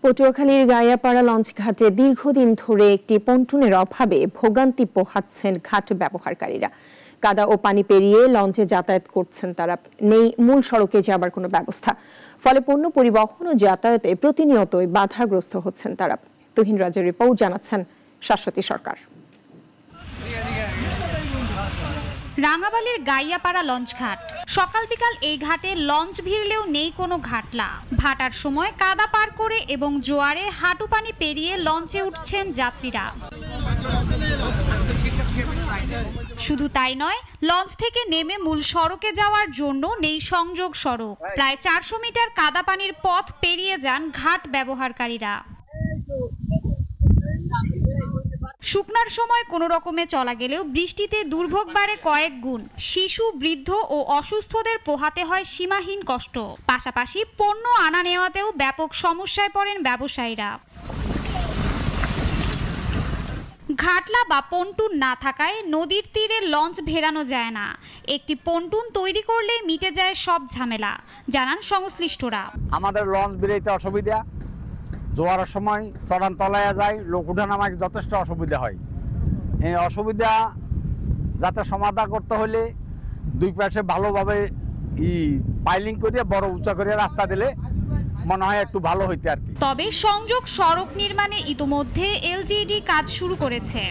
পটুয়াখালীর গায়াপাড়া লঞ্চঘাটে দীর্ঘদিন ধরে একটি পন্টুনের অভাবে ভোগান্তি পোহাচ্ছেন ঘাট ব্যবহারকারীরা। কাদা ও পানি পেরিয়ে লঞ্চে যাতায়াত করছেন তারা। নেই মূল সড়কে যাবার কোনো ব্যবস্থা, ফলে পণ্য পরিবহন ও যাতায়াতে প্রতিনিয়তই বাধাগ্রস্ত হচ্ছেন তারা। তুহিন রাজের রিপোর্ট, জানাচ্ছেন শাশ্বতী সরকার। রাঙ্গাবালির গাইয়াপাড়া লঞ্চঘাট। সকাল বিকাল এই ঘাটে লঞ্চ ভিড়লেও নেই কোনো ঘাটলা। ভাটার সময় কাদা পার করে এবং জোয়ারে হাঁটু পানি পেরিয়ে লঞ্চে উঠছেন যাত্রীরা। শুধু তাই নয়, লঞ্চ থেকে নেমে মূল সড়কে যাওয়ার জন্য নেই সংযোগ সড়ক। প্রায় 400 মিটার কাদা পানির পথ পেরিয়ে যান ঘাট ব্যবহারকারীরা। শুকনার সময় কোনো রকমে চলা গেলেও বৃষ্টিতে দুর্ভোগ বাড়ে কয়েক গুণ। শিশু, বৃদ্ধ ও অসুস্থদের পোহাতে হয় সীমাহীন কষ্ট। পাশাপাশি পণ্য আনা নেওয়াতেও ব্যাপক সমস্যায় পড়েন ব্যবসায়ীরা। ঘাটলা বা পন্টুন না থাকায় নদীর তীরে লঞ্চ ভেড়ানো যায় না। একটি পন্টুন তৈরি করলে মিটে যায় সব ঝামেলা, জানান সংশ্লিষ্টরা। আমাদের লঞ্চ বেরোতে অসুবিধা, জোয়ারের সময় চড়ান তলায় যায়, লোক উঠা নামায় যথেষ্ট অসুবিধা হয়। এই অসুবিধা যাতে সমাধান করতে হলে দুই পাশে ভালোভাবে পাইলিং করে বড় উঁচা করে রাস্তা দিলে মনে হয় একটু ভালো হইতে আর কি। তবে সংযোগ সড়ক নির্মাণে ইতোমধ্যে এলজিইডি কাজ শুরু করেছে।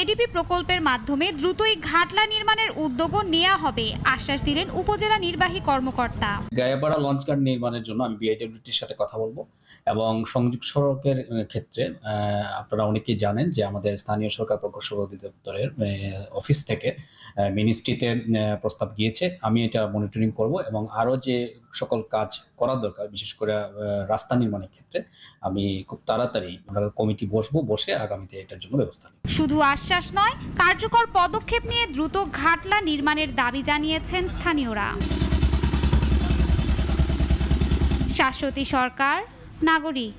এডিপি প্রকল্পের মাধ্যমে দ্রুতই ঘাটলা নির্মাণের উদ্যোগও নেওয়া হবে, আশ্বাস দিলেন উপজেলা নির্বাহী কর্মকর্তা। গায়াপাড়া লঞ্চঘাট নির্মাণের জন্য আমি বিআইডব্লিউটির সাথে কথা বলবো এবং সংযোগ সড়কের ক্ষেত্রে আপনারা অনেকেই জানেন যে আমাদের স্থানীয় সরকার প্রকৌশল অধিদপ্তরের অফিস থেকে মিনিস্ট্রিতে প্রস্তাব গিয়েছে। আমি এটা মনিটরিং করব এবং আরও যে সকল কাজ করা দরকার, বিশেষ করে রাস্তা নির্মাণের ক্ষেত্রে আমি খুব তাড়াতাড়ি আমরা কমিটি বসে আগামীতে এটার জন্য ব্যবস্থা নেব। শুধু আশ্বাস নয়, কার্যকর পদক্ষেপ নিয়ে দ্রুত ঘাটলা নির্মাণের দাবি জানিয়েছেন স্থানীয়রা। শাশ্বতী সরকার, নাগরিক।